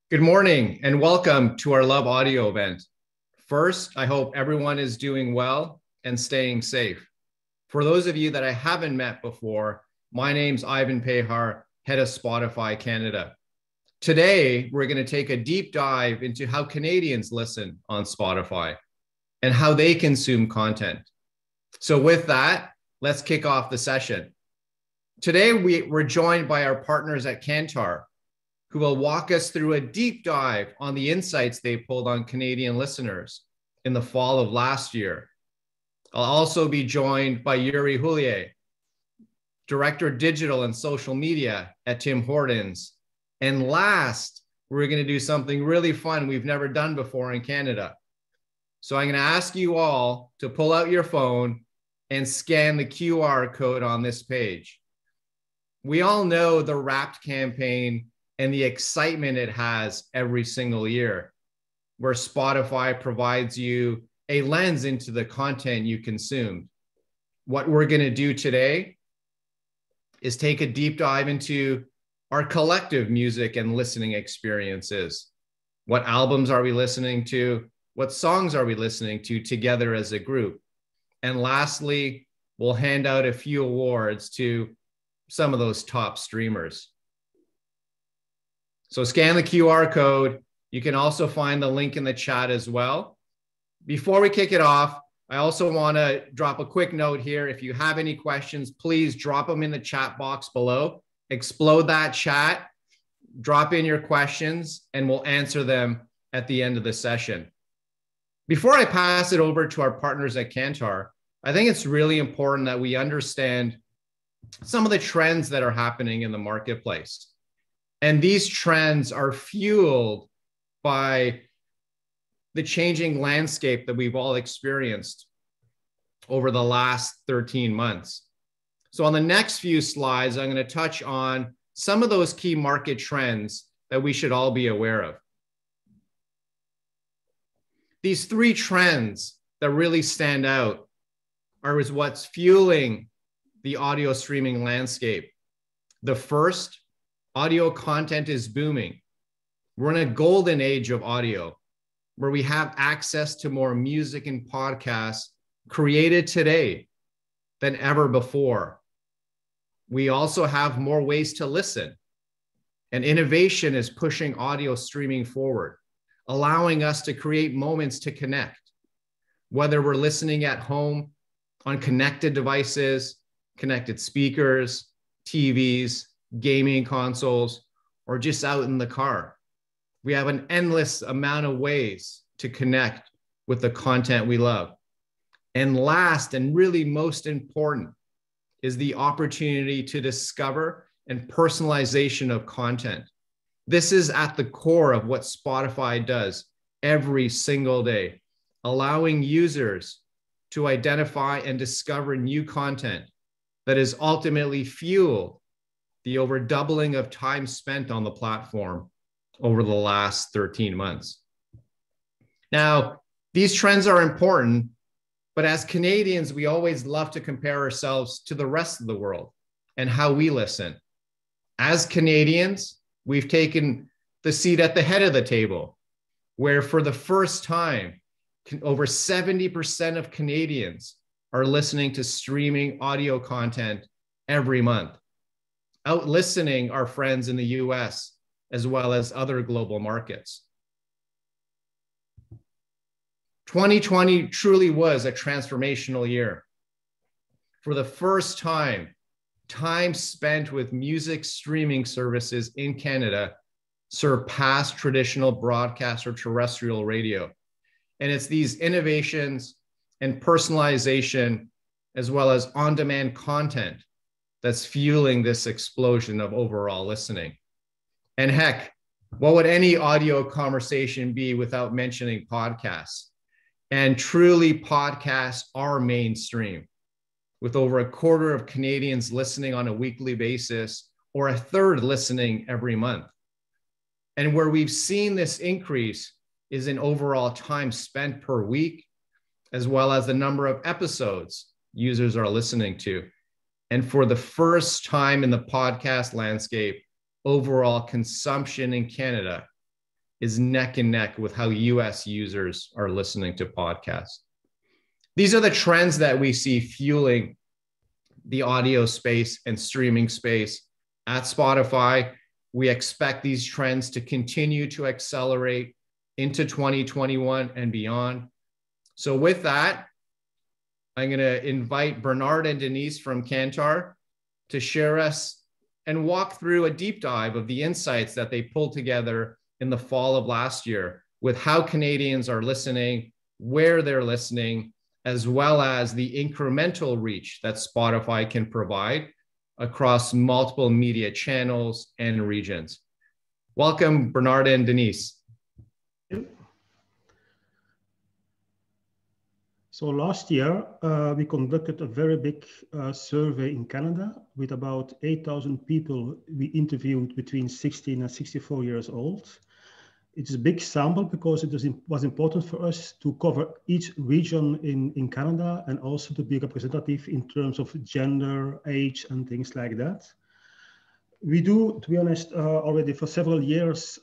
Good morning and welcome to our loveAudio event. First, I hope everyone is doing well and staying safe. For those of you that I haven't met before, my name's Ivan Pehar, head of Spotify Canada. Today, we're going to take a deep dive into how Canadians listen on Spotify and how they consume content. So with that, let's kick off the session. Today, we're joined by our partners at Kantar, who will walk us through a deep dive on the insights they pulled on Canadian listeners in the fall of last year. I'll also be joined by Yuri Houllier, Director of Digital and Social Media at Tim Hortons. And last, we're going to do something really fun we've never done before in Canada. So I'm going to ask you all to pull out your phone and scan the QR code on this page. We all know the Wrapped campaign and the excitement it has every single year, where Spotify provides you a lens into the content you consume. What we're going to do today is take a deep dive into our collective music and listening experiences. What albums are we listening to? What songs are we listening to together as a group? And lastly, we'll hand out a few awards to some of those top streamers. So scan the QR code. You can also find the link in the chat as well. Before we kick it off, I also want to drop a quick note here. If you have any questions, please drop them in the chat box below. Explode that chat, drop in your questions, and we'll answer them at the end of the session. Before I pass it over to our partners at Kantar, I think it's really important that we understand some of the trends that are happening in the marketplace. And these trends are fueled by the changing landscape that we've all experienced over the last 13 months. So on the next few slides, I'm going to touch on some of those key market trends that we should all be aware of. These three trends that really stand out are what's fueling the audio streaming landscape. The first, audio content is booming. We're in a golden age of audio where we have access to more music and podcasts created today than ever before. We also have more ways to listen, and innovation is pushing audio streaming forward, allowing us to create moments to connect, whether we're listening at home on connected devices, connected speakers, TVs, gaming consoles, or just out in the car. We have an endless amount of ways to connect with the content we love. And last, and really most important, is the opportunity to discover and personalization of content. This is at the core of what Spotify does every single day, allowing users to identify and discover new content that is ultimately fueled the over doubling of time spent on the platform over the last 13 months. Now, these trends are important, but as Canadians, we always love to compare ourselves to the rest of the world and how we listen. As Canadians, we've taken the seat at the head of the table, where for the first time, over 70% of Canadians are listening to streaming audio content every month, out listening our friends in the US as well as other global markets. 2020 truly was a transformational year. For the first time spent with music streaming services in Canada surpassed traditional broadcast or terrestrial radio. And it's these innovations and personalization, as well as on-demand content, that's fueling this explosion of overall listening. And heck, what would any audio conversation be without mentioning podcasts? And truly, podcasts are mainstream, with over a quarter of Canadians listening on a weekly basis, or a third listening every month. And where we've seen this increase is in overall time spent per week, as well as the number of episodes users are listening to. And for the first time in the podcast landscape, overall consumption in Canada is neck and neck with how US users are listening to podcasts. These are the trends that we see fueling the audio space and streaming space at Spotify. We expect these trends to continue to accelerate into 2021 and beyond. So with that, I'm going to invite Bernard and Denise from Kantar to share us and walk through a deep dive of the insights that they pulled together in the fall of last year with how Canadians are listening, where they're listening, as well as the incremental reach that Spotify can provide across multiple media channels and regions. Welcome, Bernard and Denise. So last year, we conducted a very big survey in Canada with about 8,000 people we interviewed between 16 and 64 years old. It's a big sample because it was important for us to cover each region in Canada and also to be representative in terms of gender, age, and things like that. We do, to be honest, already for several years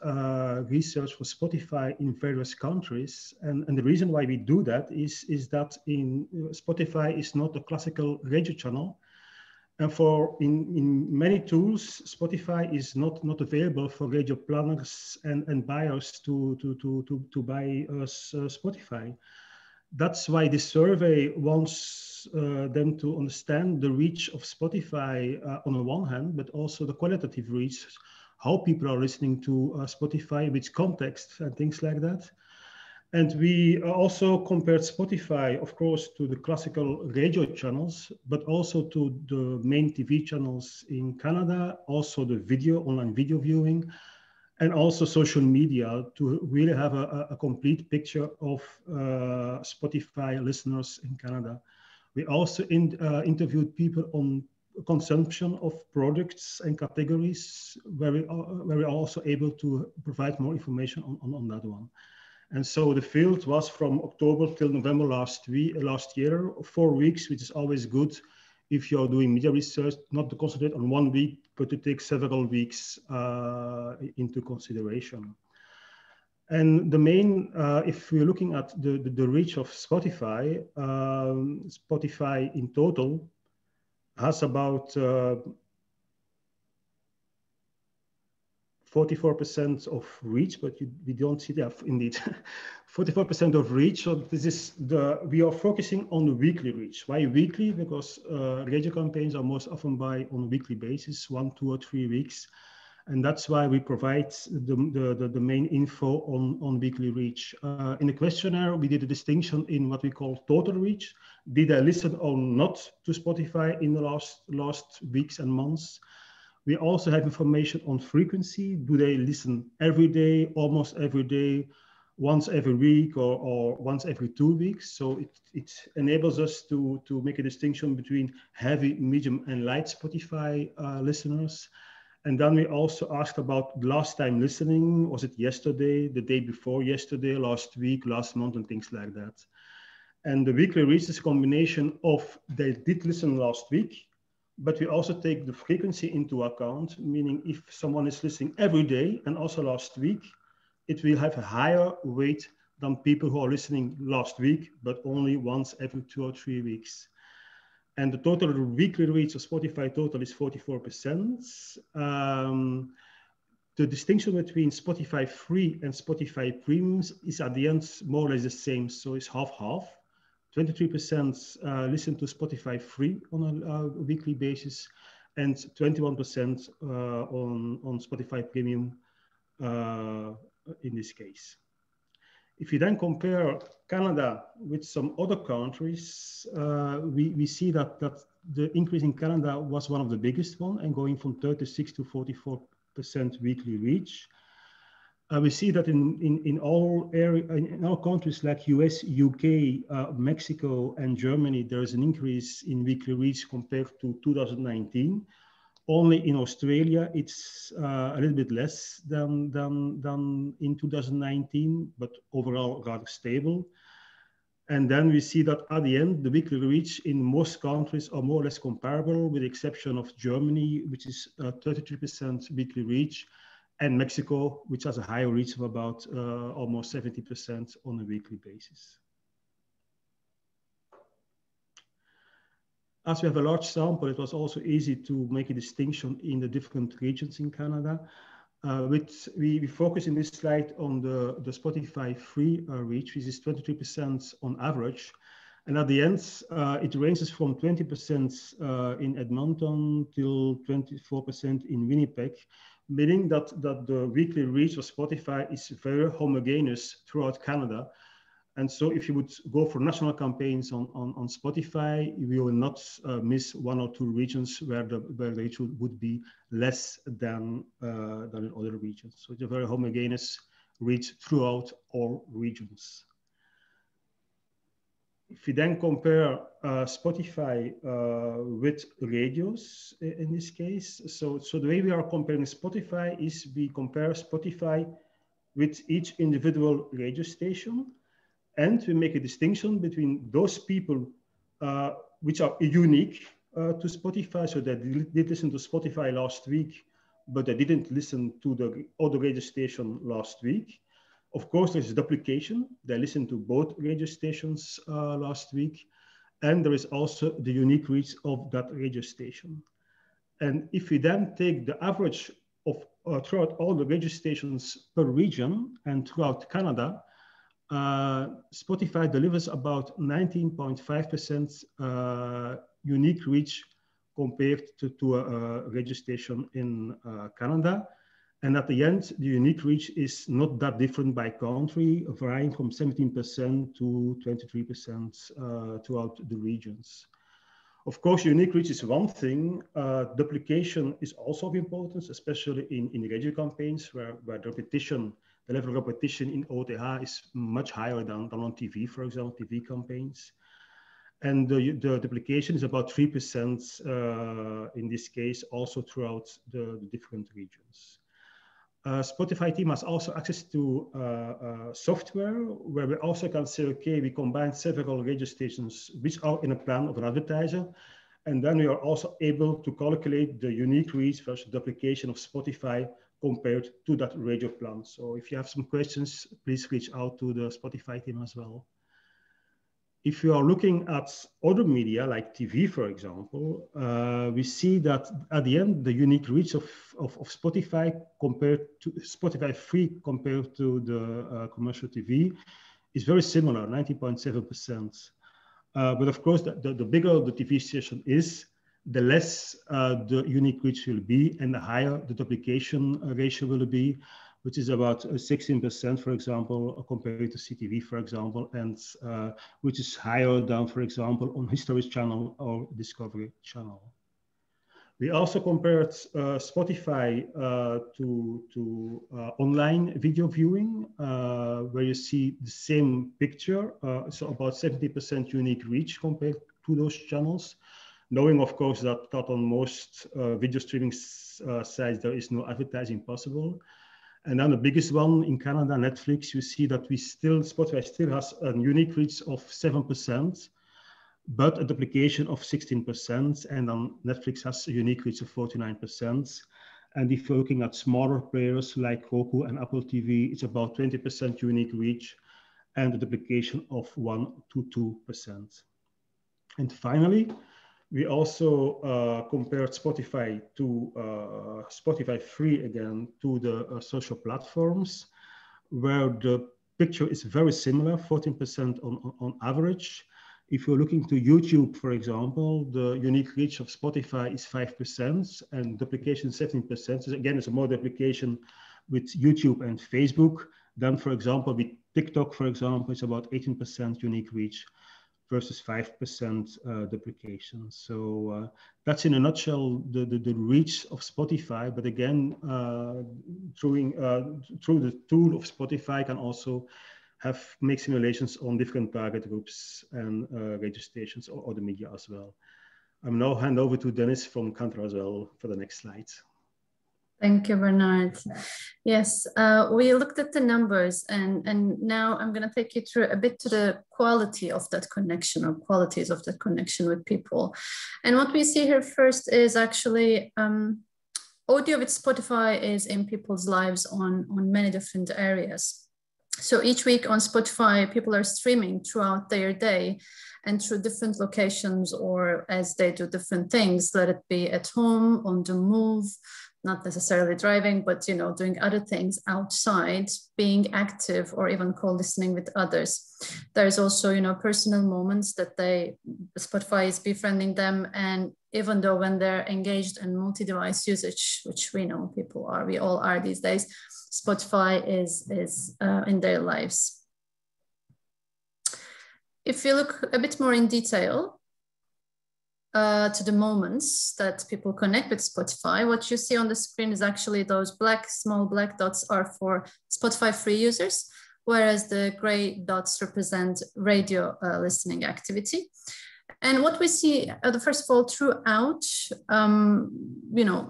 research for Spotify in various countries. And the reason why we do that is that Spotify is not a classical radio channel. And in many tools, Spotify is not available for radio planners and buyers to buy Spotify. That's why this survey wants them to understand the reach of Spotify on the one hand, but also the qualitative reach, how people are listening to Spotify, which context and things like that. And we also compared Spotify, of course, to the classical radio channels, but also to the main TV channels in Canada, also the online video viewing, and also social media to really have a complete picture of Spotify listeners in Canada. We also interviewed people on consumption of products and categories where we are also able to provide more information on that one. And so the field was from October till November last year, 4 weeks, which is always good if you're doing media research, not to concentrate on 1 week, but to take several weeks into consideration. And the main, if we're looking at the reach of Spotify, Spotify in total has about 44% of reach, but we don't see that indeed. 44% of reach. So this is we are focusing on the weekly reach. Why weekly? Because radio campaigns are most often on a weekly basis, 1, 2, or 3 weeks. And that's why we provide the main info on weekly reach. In the questionnaire, we did a distinction in what we call total reach. Did I listen or not to Spotify in the last weeks and months? We also have information on frequency. Do they listen every day, almost every day, once every week, or once every 2 weeks? So it enables us to make a distinction between heavy, medium, and light Spotify listeners. And then we also asked about last time listening. Was it yesterday, the day before yesterday, last week, last month, and things like that. And the weekly reach is a combination of they did listen last week, but we also take the frequency into account, meaning if someone is listening every day and also last week, it will have a higher weight than people who are listening last week, but only once every 2 or 3 weeks. And the total weekly reach of Spotify total is 44%. The distinction between Spotify Free and Spotify Premium is at the end more or less the same. So it's half-half. 23% listen to Spotify Free on a weekly basis, and 21% on Spotify Premium in this case. If you then compare Canada with some other countries, we see that the increase in Canada was one of the biggest one, and going from 36 to 44% weekly reach. We see that in all countries like US, UK, Mexico, and Germany, there is an increase in weekly reach compared to 2019. Only in Australia, it's a little bit less than in 2019, but overall rather stable. And then we see that at the end, the weekly reach in most countries are more or less comparable, with the exception of Germany, which is 33% weekly reach, and Mexico, which has a higher reach of about almost 70% on a weekly basis. As we have a large sample, it was also easy to make a distinction in the different regions in Canada. We focus in this slide on the Spotify free reach, which is 23% on average. And at the end, it ranges from 20% in Edmonton till 24% in Winnipeg, meaning that the weekly reach of Spotify is very homogeneous throughout Canada. And so if you would go for national campaigns on Spotify, you will not miss one or two regions where the reach would be less than in other regions. So it's a very homogeneous reach throughout all regions. If we then compare Spotify with radios in this case, so the way we are comparing Spotify is we compare Spotify with each individual radio station. And we make a distinction between those people which are unique to Spotify. So they did listen to Spotify last week, but they didn't listen to the other radio station last week. Of course, there's duplication. They listened to both radio stations last week. And there is also the unique reach of that radio station. And if we then take the average of throughout all the radio stations per region and throughout Canada, Spotify delivers about 19.5% unique reach compared to a radio station in Canada. And at the end, the unique reach is not that different by country, varying from 17% to 23% throughout the regions. Of course, unique reach is one thing. Duplication is also of importance, especially in radio campaigns where the level of repetition in OTH is much higher than on TV, for example, TV campaigns. And the duplication is about 3% in this case, also throughout the different regions. Spotify team has also access to software where we also can say, okay, we combine several radio stations which are in a plan of an advertiser. And then we are also able to calculate the unique reach versus duplication of Spotify compared to that radio plan. So if you have some questions, please reach out to the Spotify team as well. If you are looking at other media like TV, for example, we see that at the end, the unique reach of Spotify compared to Spotify free compared to the commercial TV is very similar, 90.7%. But of course, the bigger the TV station is, the less the unique reach will be and the higher the duplication ratio will be, which is about 16%, for example, compared to CTV, for example, and which is higher than, for example, on History Channel or Discovery Channel. We also compared Spotify to online video viewing, where you see the same picture, so about 70% unique reach compared to those channels, knowing, of course, that on most video streaming sites, there is no advertising possible. And then the biggest one in Canada, Netflix, you see that Spotify still has a unique reach of 7%, but a duplication of 16%. And then Netflix has a unique reach of 49%. And if you're looking at smaller players like Roku and Apple TV, it's about 20% unique reach and a duplication of 1 to 2%. And finally, we also compared Spotify to Spotify free again to the social platforms, where the picture is very similar, 14% on average. If you're looking to YouTube, for example, the unique reach of Spotify is 5% and duplication 17%. So again, it's a more duplication with YouTube and Facebook than, for example, with TikTok, for example, it's about 18% unique reach versus 5% duplication. So that's in a nutshell the reach of Spotify. But again, through the tool of Spotify can also make simulations on different target groups and radio stations or other media as well. I'm now hand over to Dennis from Kantar as well for the next slide. Thank you, Bernard. Yes, we looked at the numbers and now I'm going to take you through a bit to the quality of that connection or qualities of that connection with people. And what we see here first is actually audio with Spotify is in people's lives on many different areas. So each week on Spotify, people are streaming throughout their day and through different locations, or as they do different things, let it be at home, on the move, not necessarily driving, but doing other things outside, being active, or even co-listening with others. There's also personal moments that Spotify is befriending them, and even though when they're engaged in multi-device usage, which we know we all are these days, Spotify is in their lives. If you look a bit more in detail to the moments that people connect with Spotify, what you see on the screen is actually those small black dots are for Spotify free users, whereas the gray dots represent radio listening activity. And what we see, first of all, throughout,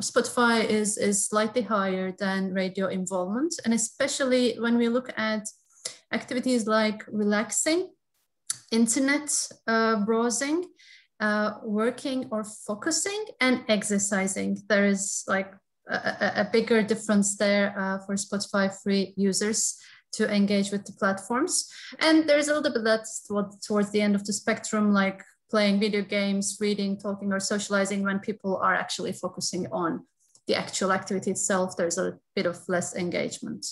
Spotify is slightly higher than radio involvement, and especially when we look at activities like relaxing, internet browsing, working or focusing, and exercising. There is like a bigger difference there for Spotify free users to engage with the platforms. And there's a little bit that's towards the end of the spectrum, like playing video games, reading, talking, or socializing. When people are actually focusing on the actual activity itself, there's a bit of less engagement.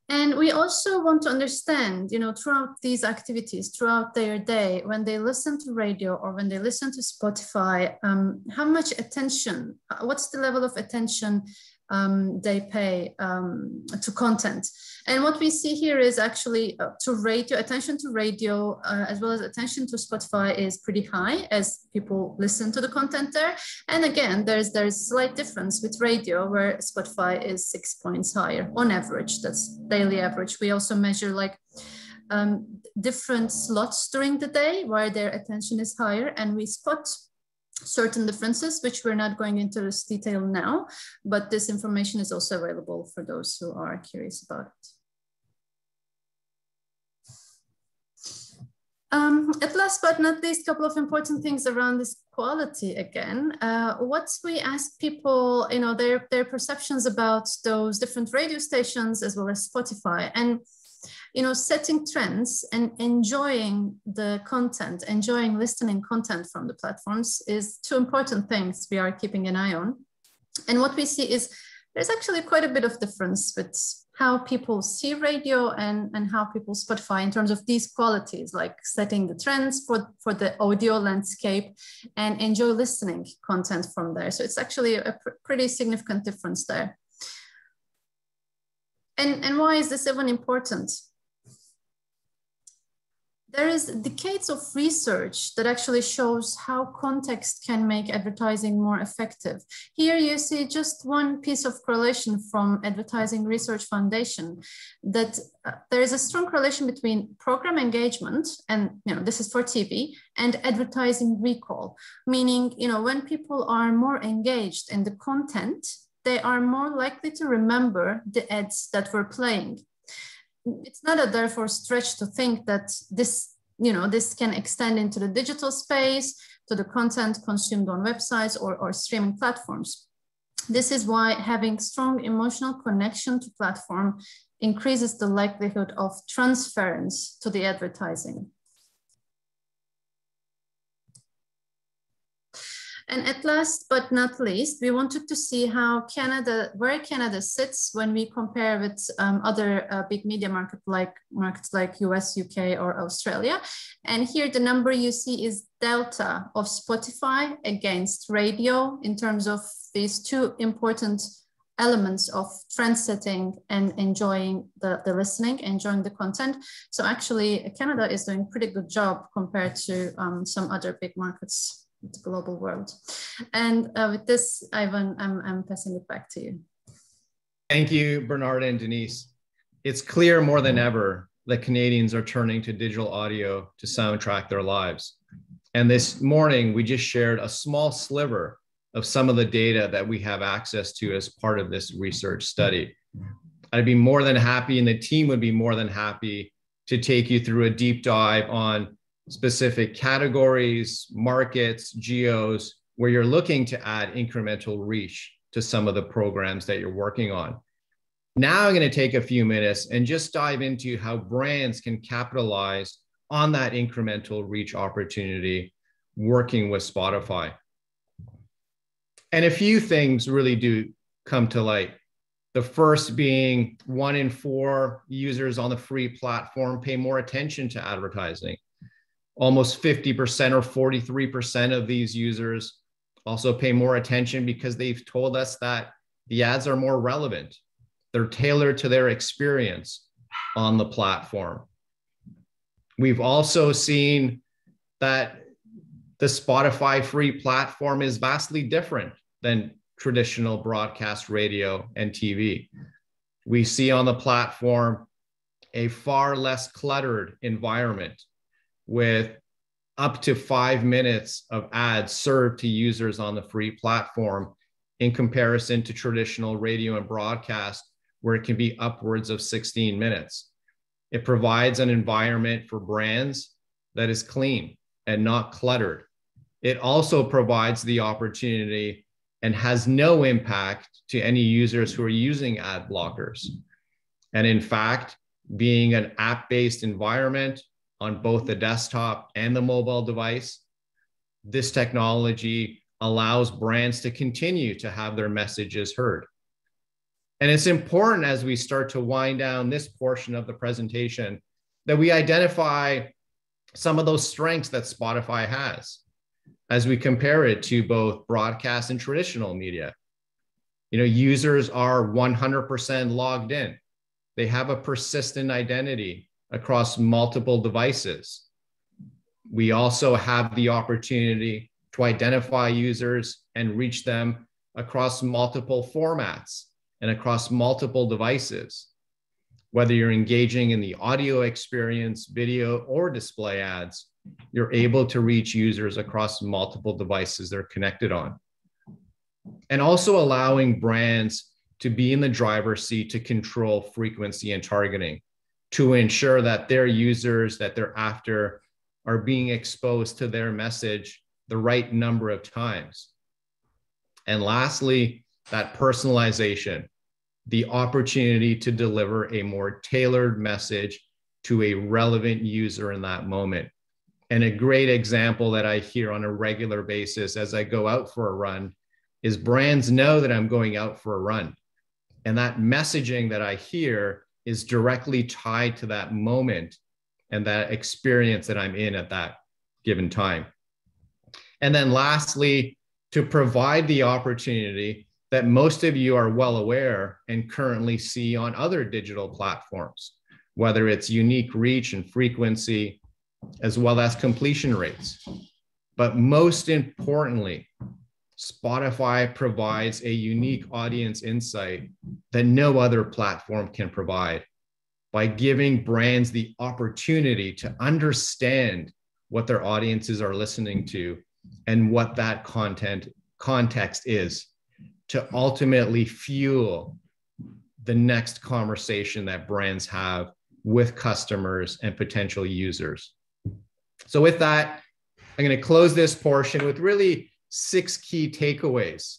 And we also want to understand, throughout these activities, throughout their day, when they listen to radio or when they listen to Spotify, how much attention, what's the level of attention they pay to content. And what we see here is actually attention to radio as well as attention to Spotify is pretty high as people listen to the content there. And again, there's slight difference with radio where Spotify is 6 points higher on average. That's daily average. We also measure different slots during the day where their attention is higher, and we spot certain differences, which we're not going into this detail now, but this information is also available for those who are curious about it. At last but not least, a couple of important things around this quality again. What we ask people, their perceptions about those different radio stations as well as Spotify, and setting trends and enjoying the content, enjoying listening content from the platforms is two important things we are keeping an eye on. And what we see is there's actually quite a bit of difference with how people see radio and how people Spotify in terms of these qualities, like setting the trends for the audio landscape and enjoy listening content from there. So it's actually a pretty significant difference there. And why is this even important? There is decades of research that actually shows how context can make advertising more effective. Here you see just one piece of correlation from Advertising Research Foundation, that there is a strong correlation between program engagement, and this is for TV, and advertising recall, meaning when people are more engaged in the content, they are more likely to remember the ads that were playing. It's not a therefore stretch to think that this can extend into the digital space, to the content consumed on websites or streaming platforms. This is why having strong emotional connection to platform increases the likelihood of transference to the advertising. And at last but not least, we wanted to see where Canada sits when we compare with other big media markets like US, UK, or Australia. And here the number you see is delta of Spotify against radio in terms of these two important elements of trend setting and enjoying the listening, enjoying the content. So actually Canada is doing a pretty good job compared to some other big markets. The global world. And with this, Ivan, I'm passing it back to you. Thank you, Bernard and Denise. It's clear more than ever that Canadians are turning to digital audio to soundtrack their lives. And this morning, we just shared a small sliver of some of the data that we have access to as part of this research study. I'd be more than happy, and the team would be more than happy to take you through a deep dive on specific categories, markets, geos, where you're looking to add incremental reach to some of the programs that you're working on. Now I'm going to take a few minutes and just dive into how brands can capitalize on that incremental reach opportunity working with Spotify. And a few things really do come to light. The first being 1 in 4 users on the free platform pay more attention to advertising. Almost 50% or 43% of these users also pay more attention because they've told us that the ads are more relevant. They're tailored to their experience on the platform. We've also seen that the Spotify free platform is vastly different than traditional broadcast radio and TV. We see on the platform a far less cluttered environment with up to 5 minutes of ads served to users on the free platform in comparison to traditional radio and broadcast, where it can be upwards of 16 minutes. It provides an environment for brands that is clean and not cluttered. It also provides the opportunity and has no impact to any users who are using ad blockers. And in fact, being an app-based environment on both the desktop and the mobile device, this technology allows brands to continue to have their messages heard. And it's important as we start to wind down this portion of the presentation that we identify some of those strengths that Spotify has as we compare it to both broadcast and traditional media. You know, users are 100% logged in. They have a persistent identity across multiple devices. We also have the opportunity to identify users and reach them across multiple formats and across multiple devices. Whether you're engaging in the audio experience, video, or display ads, you're able to reach users across multiple devices they're connected on. And also allowing brands to be in the driver's seat to control frequency and targeting, to ensure that their users that they're after are being exposed to their message the right number of times. And lastly, that personalization, the opportunity to deliver a more tailored message to a relevant user in that moment. And a great example that I hear on a regular basis as I go out for a run is brands know that I'm going out for a run. And that messaging that I hear is directly tied to that moment and that experience that I'm in at that given time. And then lastly, to provide the opportunity that most of you are well aware and currently see on other digital platforms, whether it's unique reach and frequency, as well as completion rates. But most importantly, Spotify provides a unique audience insight that no other platform can provide by giving brands the opportunity to understand what their audiences are listening to and what that context is, to ultimately fuel the next conversation that brands have with customers and potential users. So with that, I'm going to close this portion with really 6 key takeaways.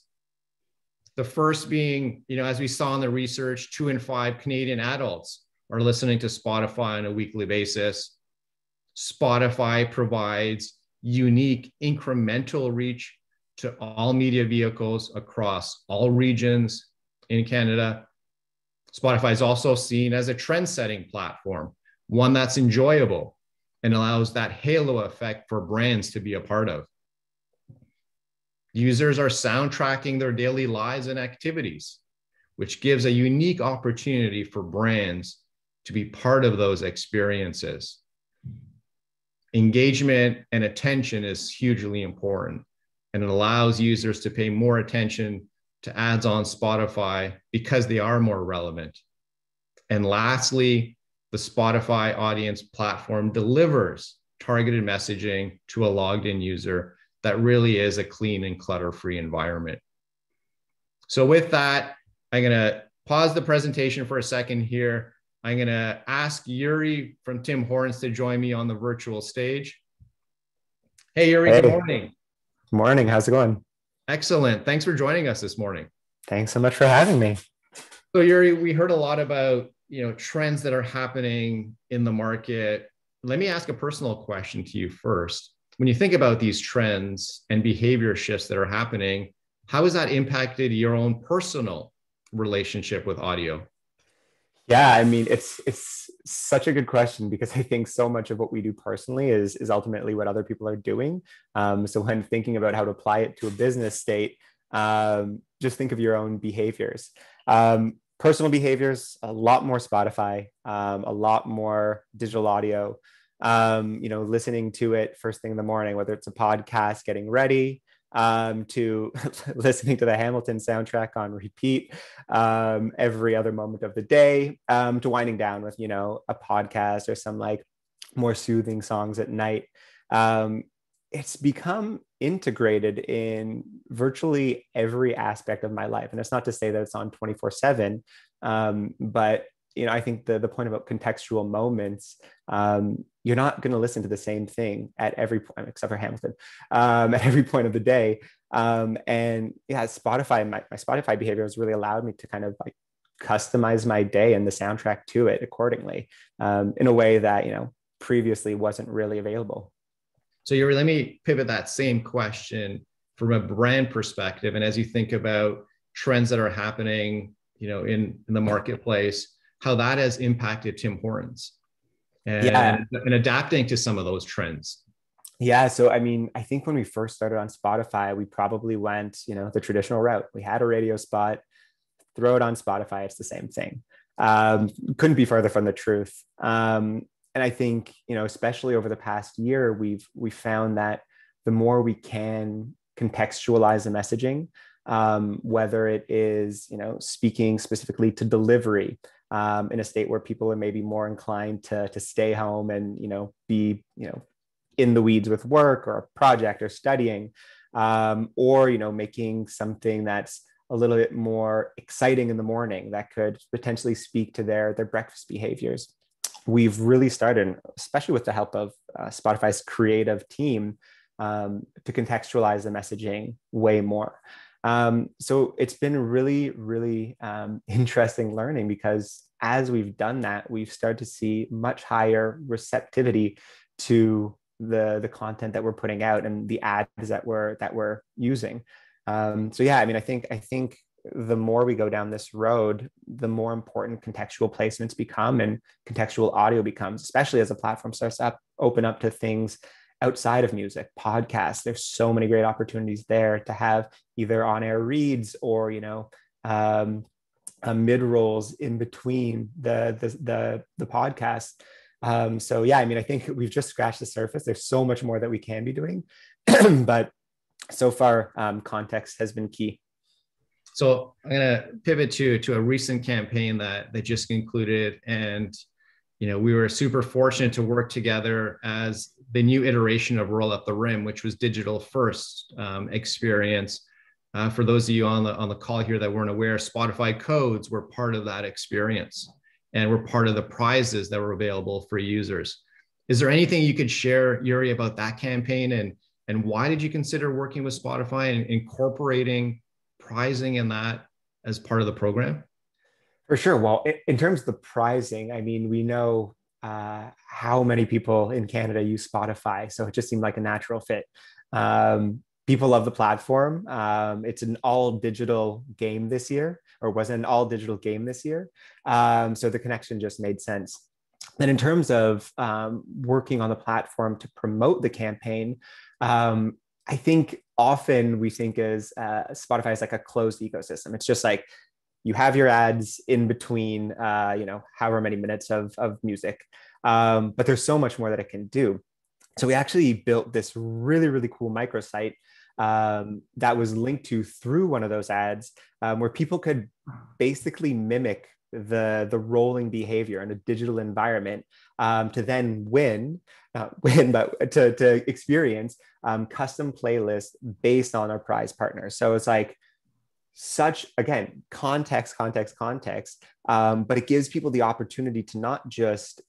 The first being, you know, as we saw in the research, 2 in 5 Canadian adults are listening to Spotify on a weekly basis. Spotify provides unique incremental reach to all media vehicles across all regions in Canada. Spotify is also seen as a trend-setting platform, one that's enjoyable and allows that halo effect for brands to be a part of. Users are soundtracking their daily lives and activities, which gives a unique opportunity for brands to be part of those experiences. Engagement and attention is hugely important, and it allows users to pay more attention to ads on Spotify because they are more relevant. And lastly, the Spotify audience platform delivers targeted messaging to a logged in user that really is a clean and clutter-free environment. So with that, I'm gonna pause the presentation for a second here. I'm gonna ask Yuri from Tim Hortons to join me on the virtual stage. Hey, Yuri, good Hey, morning. morning. How's it going? Excellent. Thanks for joining us this morning. Thanks so much for having me. So, Yuri, we heard a lot about, trends that are happening in the market. Let me ask a personal question to you first. When you think about these trends and behavior shifts that are happening, how has that impacted your own personal relationship with audio? Yeah, I mean, it's such a good question because I think so much of what we do personally is ultimately what other people are doing. So when thinking about how to apply it to a business state, just think of your own behaviors. Personal behaviors, a lot more Spotify, a lot more digital audio. Listening to it first thing in the morning, whether it's a podcast, getting ready, to listening to the Hamilton soundtrack on repeat every other moment of the day, to winding down with, a podcast or some like more soothing songs at night. It's become integrated in virtually every aspect of my life. And it's not to say that it's on 24/7, but I think the point about contextual moments, you're not going to listen to the same thing at every point, except for Hamilton, at every point of the day. And yeah, Spotify, my Spotify behavior has really allowed me to kind of like customize my day and the soundtrack to it accordingly, in a way that, previously wasn't really available. So, Yuri, let me pivot that same question from a brand perspective. And as you think about trends that are happening, in the marketplace, how that has impacted Tim Hortons Yeah. and adapting to some of those trends. Yeah. So, I mean, I think when we first started on Spotify, we probably went, the traditional route. We had a radio spot, throw it on Spotify. It's the same thing. Couldn't be further from the truth. And I think, especially over the past year, we found that the more we can contextualize the messaging, whether it is, speaking specifically to delivery, in a state where people are maybe more inclined to stay home and, be, in the weeds with work or a project or studying, or, making something that's a little bit more exciting in the morning that could potentially speak to their breakfast behaviors. We've really started, especially with the help of Spotify's creative team, to contextualize the messaging way more. So it's been really, really interesting learning, because as we've done that, we've started to see much higher receptivity to the content that we're putting out and the ads that we're using. So yeah, I mean, I think the more we go down this road, the more important contextual placements become and contextual audio becomes, especially as a platform starts to open up to things outside of music, podcasts. There's so many great opportunities there to have either on-air reads or, mid rolls in between the podcast. So yeah, I mean, I think we've just scratched the surface. There's so much more that we can be doing, but so far, context has been key. So I'm going to pivot to a recent campaign that just concluded, and we were super fortunate to work together as the new iteration of Roll Up the Rim, which was digital first experience. For those of you on the call here that weren't aware, Spotify codes were part of that experience and were part of the prizes that were available for users. Is there anything you could share, Yuri, about that campaign, and why did you consider working with Spotify and incorporating pricing in that as part of the program? For sure. Well, in terms of the pricing, I mean, we know how many people in Canada use Spotify, so it just seemed like a natural fit. People love the platform. It's an all digital game this year, or was an all digital game this year. So the connection just made sense. And in terms of working on the platform to promote the campaign, I think often we think as Spotify is like a closed ecosystem. It's just like you have your ads in between, however many minutes of music, but there's so much more that it can do. So we actually built this really, really cool microsite that was linked to through one of those ads, where people could basically mimic the rolling behavior in a digital environment, to then but to experience custom playlists based on our prize partners. So it's like such, again, context, but it gives people the opportunity to not just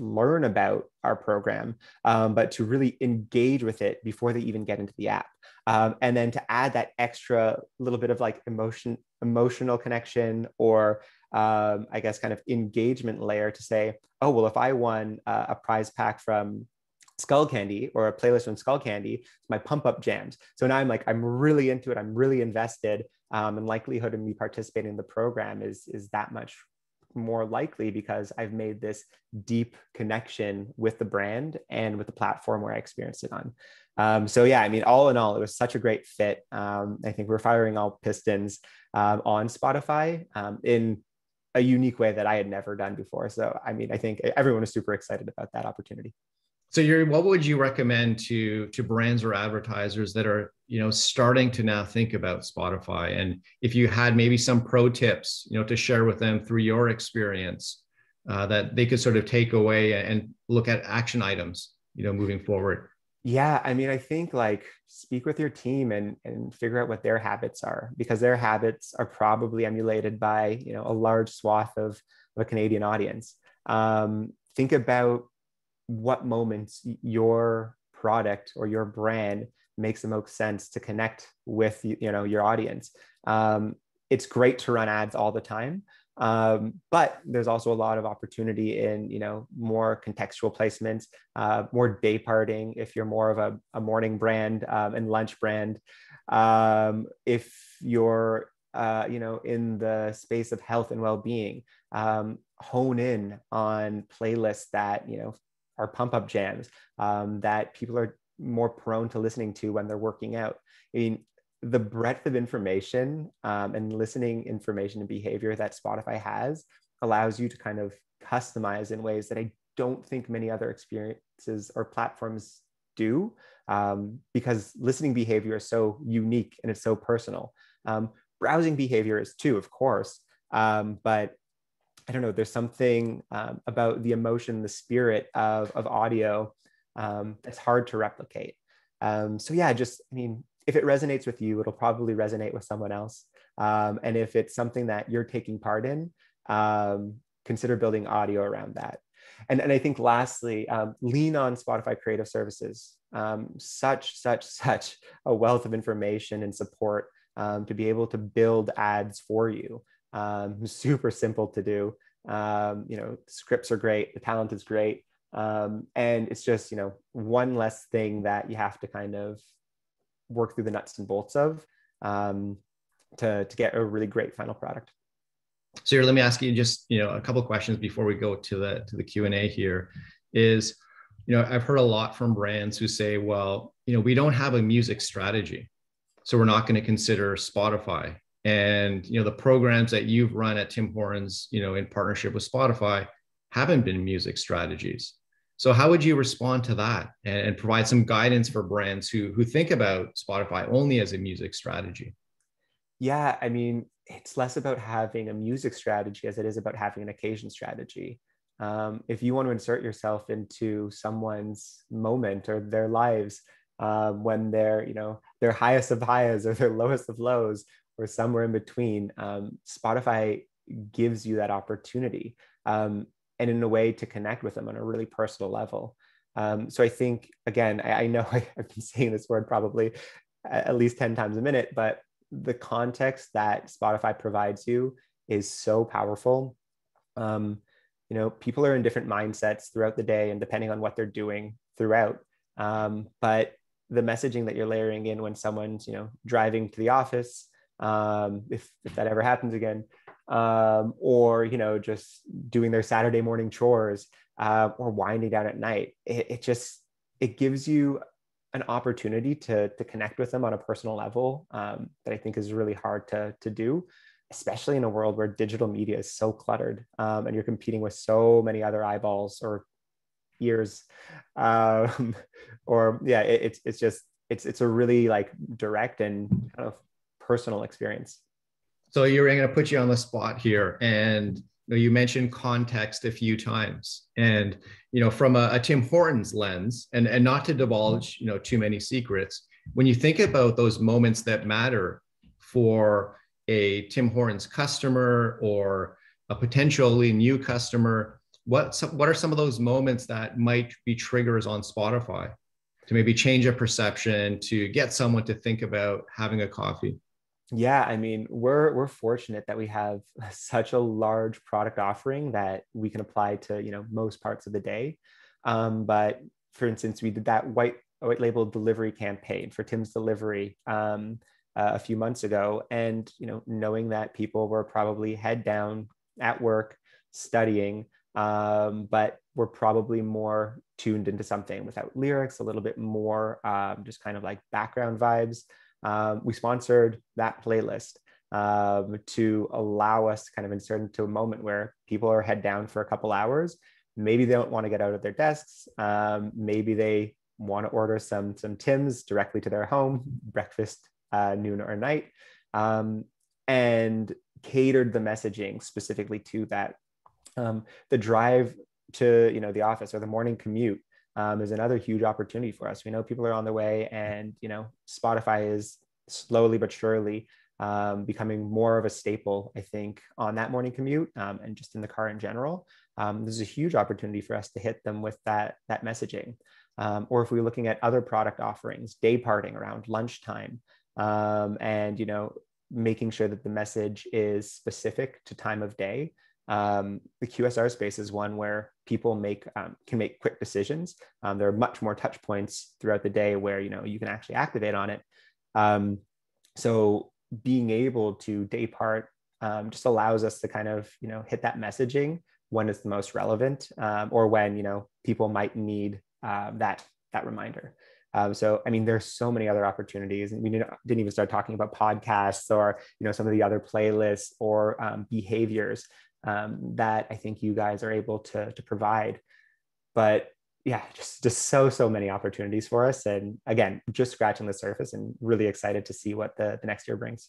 learn about our program, but to really engage with it before they even get into the app. And then to add that extra little bit of like emotional connection, or I guess kind of engagement layer to say, oh, well, if I won a prize pack from Skull Candy or a playlist from Skull Candy, it's my pump up jams. So now I'm really into it. I'm really invested, and likelihood of me participating in the program is that much more likely because I've made this deep connection with the brand and with the platform where I experienced it on. So yeah, I mean, all in all, it was such a great fit. I think we're firing all pistons on Spotify in a unique way that I had never done before. So, I mean, I think everyone is super excited about that opportunity. So what would you recommend to brands or advertisers that are, starting to now think about Spotify? And if you had maybe some pro tips, to share with them through your experience, that they could sort of take away and look at action items, moving forward. Yeah, I mean, I think like speak with your team and figure out what their habits are, because their habits are probably emulated by, a large swath of a Canadian audience. Think about what moments your product or your brand makes the most sense to connect with your audience. It's great to run ads all the time, but there's also a lot of opportunity in more contextual placements, more day parting if you're more of a morning brand and lunch brand. If you're in the space of health and well-being, hone in on playlists that are pump-up jams that people are more prone to listening to when they're working out. I mean, the breadth of information and listening information and behavior that Spotify has allows you to kind of customize in ways that I don't think many other experiences or platforms do, because listening behavior is so unique and it's so personal. Browsing behavior is too, of course, but I don't know, there's something about the emotion, the spirit of audio that's hard to replicate. So yeah, if it resonates with you, it'll probably resonate with someone else. And if it's something that you're taking part in, consider building audio around that. And I think lastly, lean on Spotify Creative Services. Such a wealth of information and support to be able to build ads for you. Super simple to do. Scripts are great. The talent is great. And it's just, one less thing that you have to kind of work through the nuts and bolts of to get a really great final product. So here, let me ask you just, a couple of questions before we go to the Q&A here is, I've heard a lot from brands who say, well, we don't have a music strategy, so we're not going to consider Spotify. And, the programs that you've run at Tim Hortons, in partnership with Spotify haven't been music strategies. So how would you respond to that and provide some guidance for brands who think about Spotify only as a music strategy? Yeah, I mean, it's less about having a music strategy as it is about having an occasion strategy. If you want to insert yourself into someone's moment or their lives when they're, their highest of highs or their lowest of lows or somewhere in between, Spotify gives you that opportunity and in a way to connect with them on a really personal level. So I think, again, I know I've been saying this word probably at least 10 times a minute, but the context that Spotify provides you is so powerful. People are in different mindsets throughout the day and depending on what they're doing throughout. But the messaging that you're layering in when someone's, driving to the office, if that ever happens again, or, just doing their Saturday morning chores, or winding down at night, it gives you an opportunity to connect with them on a personal level that I think is really hard to do, especially in a world where digital media is so cluttered and you're competing with so many other eyeballs or ears, or yeah, it's a really like direct and kind of personal experience. So you're going to put you on the spot here, and you mentioned context a few times, and from a Tim Hortons lens, and not to divulge too many secrets, when you think about those moments that matter for a Tim Hortons customer or a potentially new customer, what are some of those moments that might be triggers on Spotify to maybe change a perception, to get someone to think about having a coffee? Yeah, I mean, we're fortunate that we have such a large product offering that we can apply to, you know, most parts of the day. But for instance, we did that white label delivery campaign for Tim's Delivery a few months ago, and you know, knowing that people were probably head down at work studying, but were probably more tuned into something without lyrics, a little bit more just kind of like background vibes. We sponsored that playlist to allow us to kind of insert into a moment where people are head down for a couple hours. Maybe they don't want to get out of their desks. Maybe they want to order some Tim's directly to their home, breakfast, noon or night, and catered the messaging specifically to that. The drive to, you know, the office or the morning commute is another huge opportunity for us. We know people are on their way, and you know, Spotify is slowly but surely becoming more of a staple, I think, on that morning commute and just in the car in general. There's a huge opportunity for us to hit them with that messaging. Or if we're looking at other product offerings, day parting around lunchtime, and you know, making sure that the message is specific to time of day. The QSR space is one where people can make quick decisions. There are much more touch points throughout the day where, you know, you can actually activate on it. So being able to day part just allows us to kind of, you know, hit that messaging when it's the most relevant, or when, you know, people might need that reminder. So, I mean, there's so many other opportunities, and we didn't even start talking about podcasts or, you know, some of the other playlists or behaviors that I think you guys are able to provide. But yeah, just so many opportunities for us. And again, just scratching the surface, and really excited to see what the next year brings.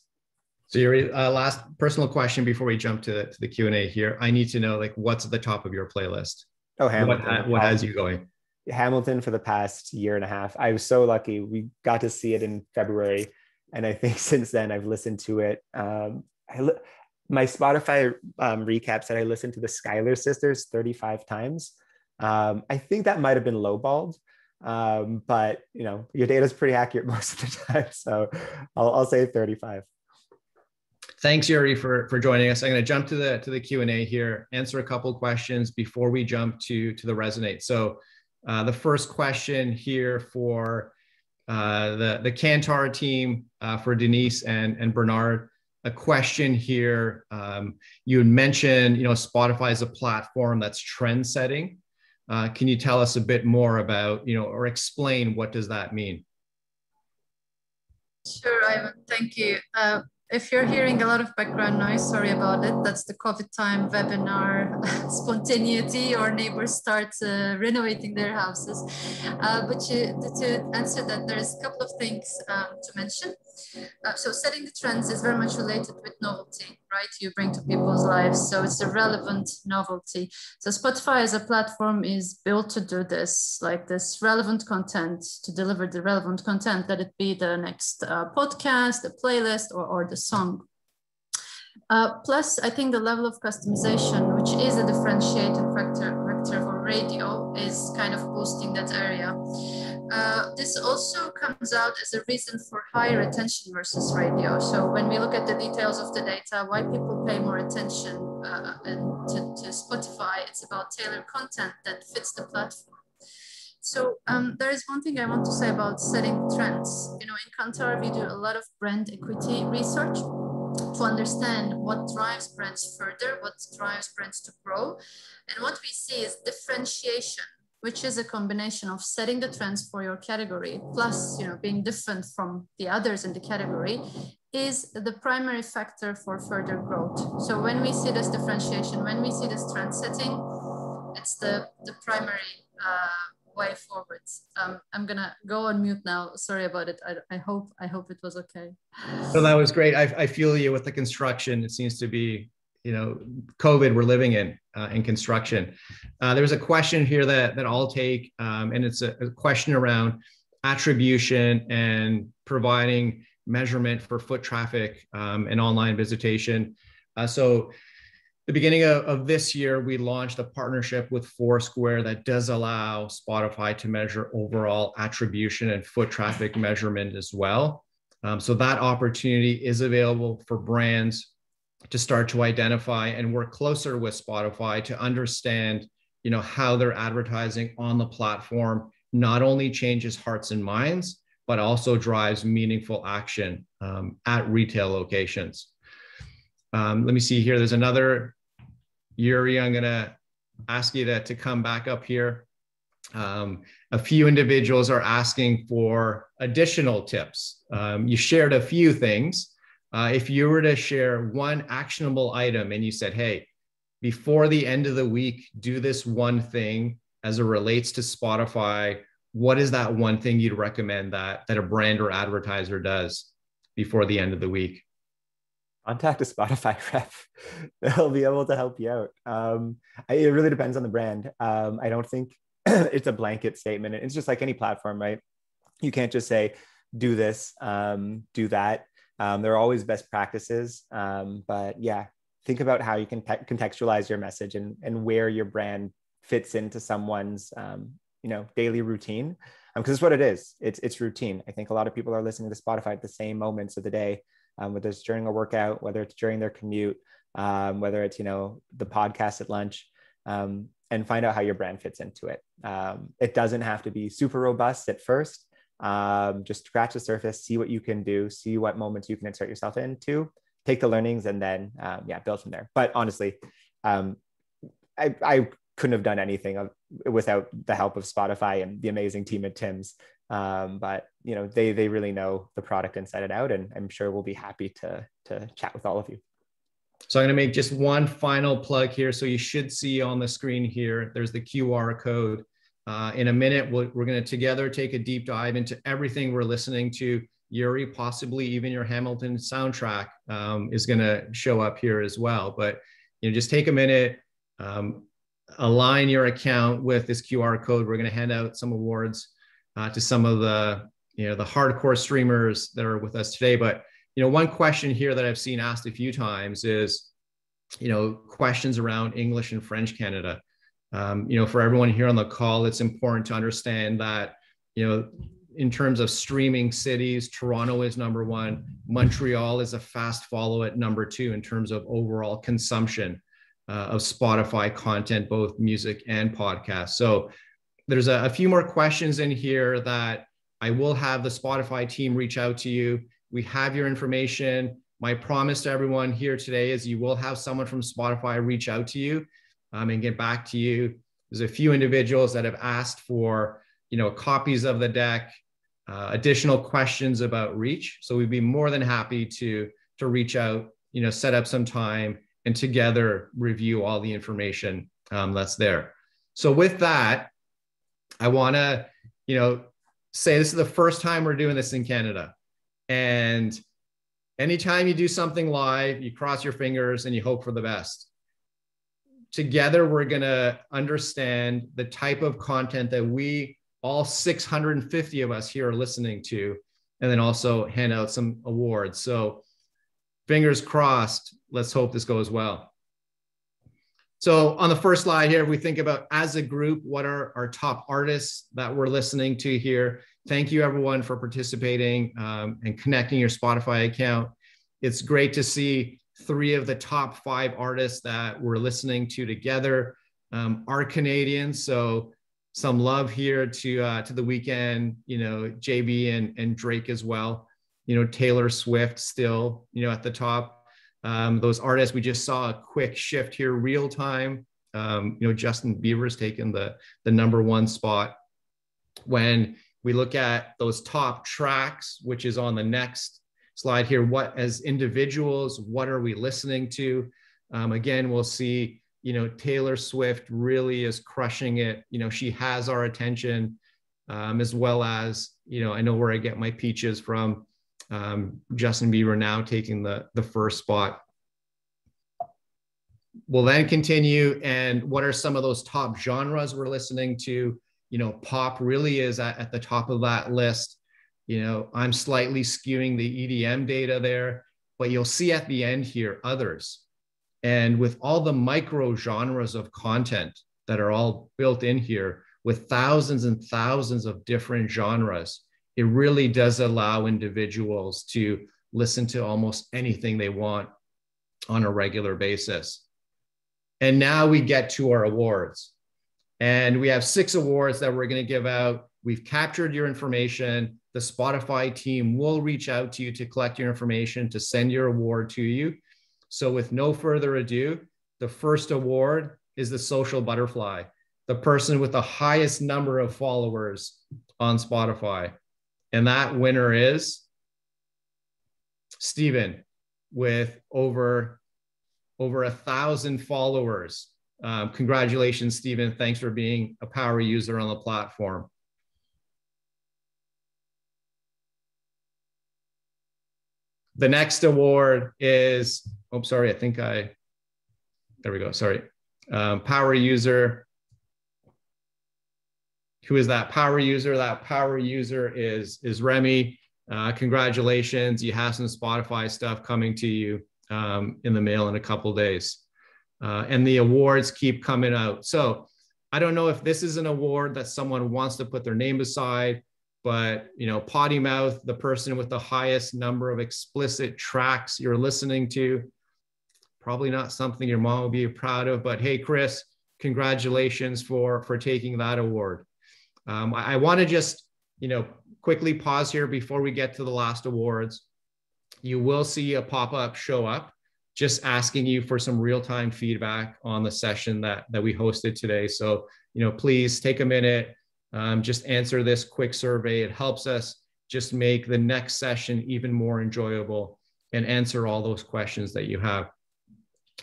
So your last personal question before we jump to the Q&A here. I need to know, like, what's at the top of your playlist? Oh, Hamilton. What has you going? Hamilton for the past year and a half. I was so lucky. We got to see it in February. And I think since then I've listened to it. My Spotify recap said I listened to the Schuyler Sisters 35 times. I think that might've been lowballed, but you know, your data is pretty accurate most of the time. So I'll say 35. Thanks, Yuri, for joining us. I'm going to jump to the Q&A here, answer a couple of questions before we jump to the Resonate. So the first question here for the Kantar team, for Denise and Bernard. A question here. You had mentioned, you know, Spotify is a platform that's trend setting. Can you tell us a bit more about, you know, or explain what does that mean? Sure, Ivan, thank you. If you're hearing a lot of background noise, sorry about it. That's the COVID time webinar spontaneity, or neighbors start renovating their houses. But to answer that, there's a couple of things to mention. So setting the trends is very much related with novelty, right? You bring to people's lives. So it's a relevant novelty. So Spotify as a platform is built to do this, like this relevant content, to deliver the relevant content, let it be the next podcast, the playlist, or the song. Plus, I think the level of customization, which is a differentiating factor for radio, is kind of boosting that area. This also comes out as a reason for higher attention versus radio. So when we look at the details of the data, why people pay more attention to Spotify, it's about tailored content that fits the platform. So there is one thing I want to say about setting trends. You know, in Kantar, we do a lot of brand equity research to understand what drives brands further, what drives brands to grow. And what we see is differentiation, which is a combination of setting the trends for your category, plus, you know, being different from the others in the category, is the primary factor for further growth. So when we see this differentiation, when we see this trend setting, it's the primary way forward. I'm gonna go on mute now. Sorry about it. I hope it was okay. So that was great. I feel you with the construction. It seems to be, you know, COVID we're living in construction. There's a question here that I'll take, and it's a question around attribution and providing measurement for foot traffic and online visitation. So the beginning of this year, we launched a partnership with Foursquare that does allow Spotify to measure overall attribution and foot traffic measurement as well. So that opportunity is available for brands to start to identify and work closer with Spotify to understand, how their advertising on the platform not only changes hearts and minds, but also drives meaningful action at retail locations. Let me see here. There's another, Yuri, I'm going to ask you to come back up here. A few individuals are asking for additional tips. You shared a few things. If you were to share one actionable item and you said, hey, before the end of the week, do this one thing as it relates to Spotify, what is that one thing you'd recommend that a brand or advertiser does before the end of the week? Contact a Spotify rep. They'll be able to help you out. It really depends on the brand. I don't think it's a blanket statement. It's just like any platform, right? You can't just say, do this, do that. There are always best practices. But yeah, think about how you can contextualize your message and where your brand fits into someone's daily routine. Because it's what it is. It's routine. I think a lot of people are listening to Spotify at the same moments of the day. Whether it's during a workout, whether it's during their commute, whether it's, the podcast at lunch, and find out how your brand fits into it. It doesn't have to be super robust at first. Just scratch the surface, see what you can do, see what moments you can insert yourself into, take the learnings, and then, build from there. But honestly, I couldn't have done anything without the help of Spotify and the amazing team at Tim's. But they really know the product inside and out, and I'm sure we'll be happy to chat with all of you. So I'm going to make just one final plug here. So you should see on the screen here, there's the QR code. In a minute, we're going to together take a deep dive into everything we're listening to. Yuri, possibly even your Hamilton soundtrack is going to show up here as well. But just take a minute, align your account with this QR code. We're going to hand out some awards to some of the the hardcore streamers that are with us today. But one question here that I've seen asked a few times is questions around English and French Canada. For everyone here on the call, it's important to understand that in terms of streaming cities, Toronto is number one. Montreal is a fast follow at number two in terms of overall consumption of Spotify content, both music and podcasts. So there's a few more questions in here that I will have the Spotify team reach out to you. We have your information. My promise to everyone here today is you will have someone from Spotify reach out to you and get back to you. There's a few individuals that have asked for, copies of the deck, additional questions about reach. So we'd be more than happy to reach out, set up some time and together review all the information that's there. So with that, I want to, say this is the first time we're doing this in Canada. And anytime you do something live, you cross your fingers and you hope for the best. Together, we're going to understand the type of content that we, all 650 of us here, are listening to, and then also hand out some awards. So fingers crossed, let's hope this goes well. So on the first slide here, if we think about as a group, what are our top artists that we're listening to here? Thank you everyone for participating and connecting your Spotify account. It's great to see 3 of the top 5 artists that we're listening to together are Canadians. So some love here to the weekend, JB and Drake as well. Taylor Swift still, at the top. Those artists, we just saw a quick shift here, real time. Justin Bieber's taken the number 1 spot. When we look at those top tracks, which is on the next slide here, what as individuals, what are we listening to? Again, we'll see, Taylor Swift really is crushing it. She has our attention, as well as, I know where I get my peaches from. Justin Bieber now taking the first spot. We'll then continue. And what are some of those top genres we're listening to? Pop really is at the top of that list. I'm slightly skewing the EDM data there, but you'll see at the end here, others. And with all the micro genres of content that are all built in here, with thousands and thousands of different genres, it really does allow individuals to listen to almost anything they want on a regular basis. And now we get to our awards. And we have 6 awards that we're going to give out. We've captured your information. The Spotify team will reach out to you to collect your information, to send your award to you. So with no further ado, the first award is the Social Butterfly, the person with the highest number of followers on Spotify. And that winner is Stephen, with over 1,000 followers. Congratulations, Stephen. Thanks for being a power user on the platform. The next award is, oh, sorry, there we go, sorry. Power user. Who is that power user? That power user is Remy. Congratulations, you have some Spotify stuff coming to you in the mail in a couple days. And the awards keep coming out. So I don't know if this is an award that someone wants to put their name beside, but Potty Mouth, the person with the highest number of explicit tracks you're listening to, probably not something your mom will be proud of, but hey, Chris, congratulations for taking that award. I want to just, quickly pause here before we get to the last awards. You will see a pop-up show up just asking you for some real-time feedback on the session that we hosted today. So, please take a minute, just answer this quick survey. It helps us just make the next session even more enjoyable and answer all those questions that you have.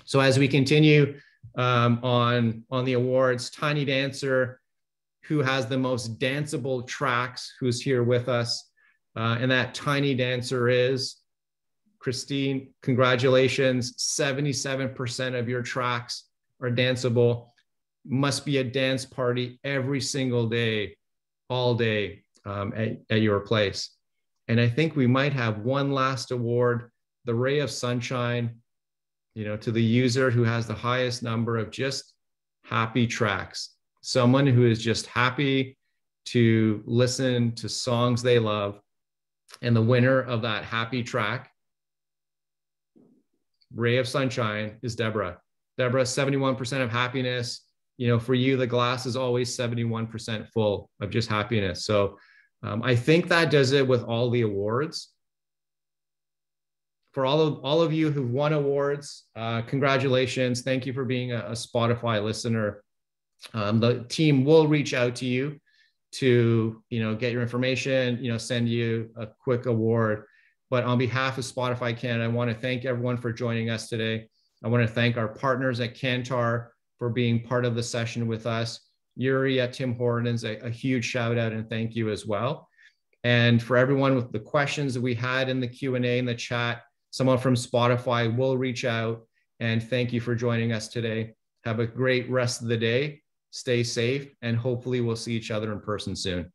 So as we continue on the awards, Tiny Dancer, who has the most danceable tracks, who's here with us. And that Tiny Dancer is Christine. Congratulations, 77% of your tracks are danceable. Must be a dance party every single day, all day at your place. And I think we might have one last award, the Ray of Sunshine, to the user who has the highest number of just happy tracks. Someone who is just happy to listen to songs they love. And the winner of that happy track, Ray of Sunshine, is Deborah. Deborah, 71% of happiness. For you, the glass is always 71% full of just happiness. So I think that does it with all the awards. For all of you who've won awards, congratulations. Thank you for being a Spotify listener. The team will reach out to you to get your information, send you a quick award. But on behalf of Spotify Canada, I want to thank everyone for joining us today. I want to thank our partners at Kantar for being part of the session with us. Yuri at Tim Hortons, a huge shout out and thank you as well. And for everyone with the questions that we had in the Q&A in the chat, someone from Spotify will reach out, and thank you for joining us today. Have a great rest of the day. Stay safe, and hopefully we'll see each other in person soon.